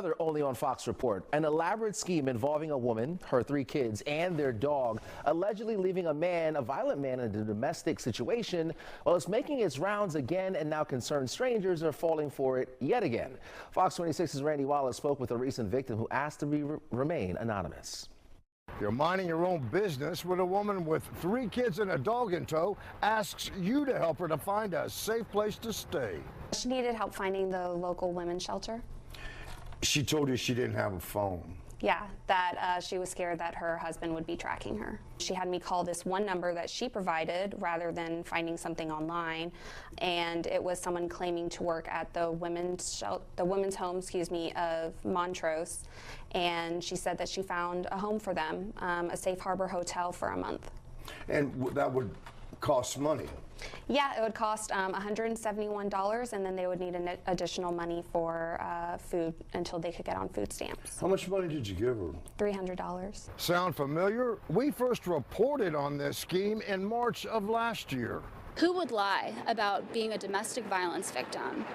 Another Only on Fox report, an elaborate scheme involving a woman, her 3 kids, and their dog, allegedly leaving a violent man in a domestic situation. Well, it's making its rounds again, and now concerned strangers are falling for it yet again. Fox 26's Randy Wallace spoke with a recent victim who asked to remain anonymous. You're minding your own business when a woman with 3 kids and a dog in tow asks you to help her to find a safe place to stay. She needed help finding the local women's shelter. She told you she didn't have a phone. Yeah, that she was scared that her husband would be tracking her. She had me call this one number that she provided rather than finding something online, and it was someone claiming to work at the women's home, of Montrose, and she said that she found a home for them, a safe harbor hotel for a month. And that would cost money. Yeah, it would cost $171, and then they would need an additional money for food until they could get on food stamps. How much money did you give her? $300. Sound familiar? We first reported on this scheme in March of last year. Who would lie about being a domestic violence victim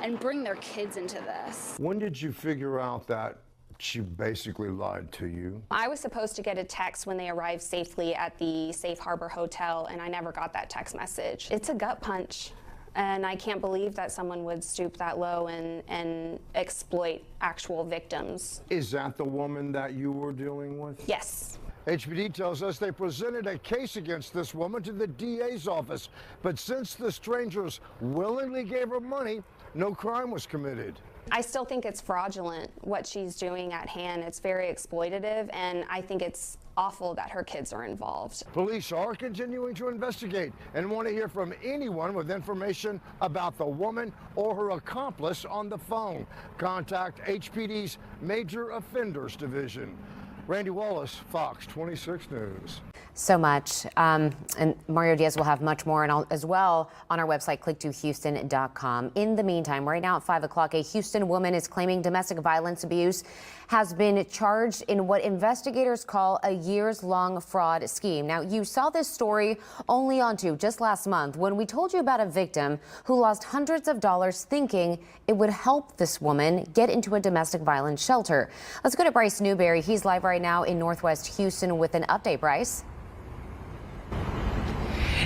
and bring their kids into this? When did you figure out that she basically lied to you? I was supposed to get a text when they arrived safely at the Safe Harbor Hotel, and I never got that text message. It's a gut punch, and I can't believe that someone would stoop that low and exploit actual victims. Is that the woman that you were dealing with? Yes. HPD tells us they presented a case against this woman to the DA's office, but since the strangers willingly gave her money, no crime was committed. I still think it's fraudulent what she's doing at hand. It's very exploitative, and I think it's awful that her kids are involved. Police are continuing to investigate and want to hear from anyone with information about the woman or her accomplice on the phone. Contact HPD's Major Offenders Division. Randy Wallace, Fox 26 News. So much. And Mario Diaz will have much more and as well on our website, click2houston.com. In the meantime, right now at 5 o'clock, a Houston woman is claiming domestic violence abuse has been charged in what investigators call a years-long fraud scheme. Now, you saw this story only on Two just last month when we told you about a victim who lost hundreds of dollars thinking it would help this woman get into a domestic violence shelter. Let's go to Bryce Newberry. He's live right now in Northwest Houston with an update. Bryce.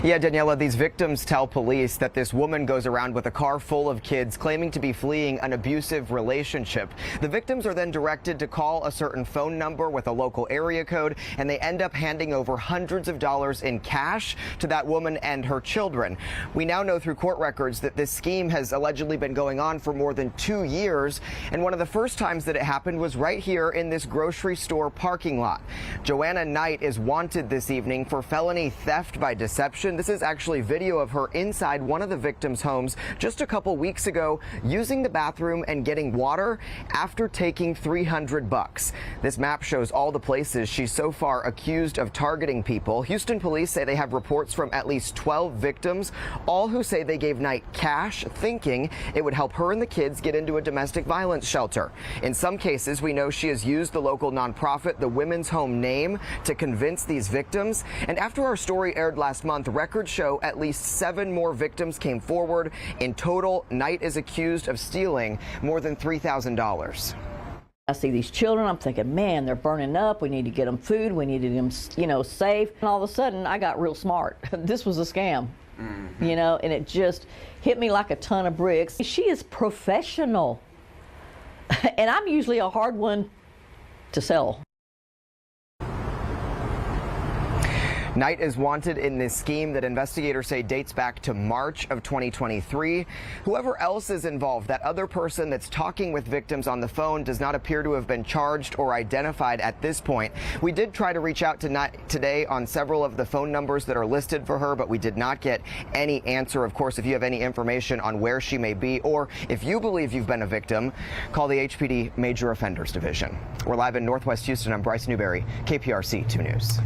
Yeah, Daniela, these victims tell police that this woman goes around with a car full of kids claiming to be fleeing an abusive relationship. The victims are then directed to call a certain phone number with a local area code, and they end up handing over hundreds of dollars in cash to that woman and her children. We now know through court records that this scheme has allegedly been going on for more than 2 years, and one of the first times that it happened was right here in this grocery store parking lot. Joanna Knight is wanted this evening for felony theft by deception. This is actually video of her inside one of the victims' homes just a couple weeks ago, using the bathroom and getting water after taking $300. This map shows all the places she's so far accused of targeting people. Houston police say they have reports from at least 12 victims, all who say they gave Knight cash thinking it would help her and the kids get into a domestic violence shelter. In some cases, we know she has used the local nonprofit, the Women's Home name, to convince these victims. And after our story aired last month, records show at least 7 more victims came forward. In total, Knight is accused of stealing more than $3,000. I see these children, I'm thinking, man, they're burning up. We need to get them food. We need to get them, safe. And all of a sudden, I got real smart. This was a scam, and it just hit me like a ton of bricks. She is professional, and I'm usually a hard one to sell. Knight is wanted in this scheme that investigators say dates back to March of 2023. Whoever else is involved, that other person that's talking with victims on the phone, does not appear to have been charged or identified at this point. We did try to reach out to Knight today on several of the phone numbers that are listed for her, but we did not get any answer. Of course, if you have any information on where she may be, or if you believe you've been a victim, call the HPD Major Offenders Division. We're live in Northwest Houston. I'm Bryce Newberry, KPRC 2 News.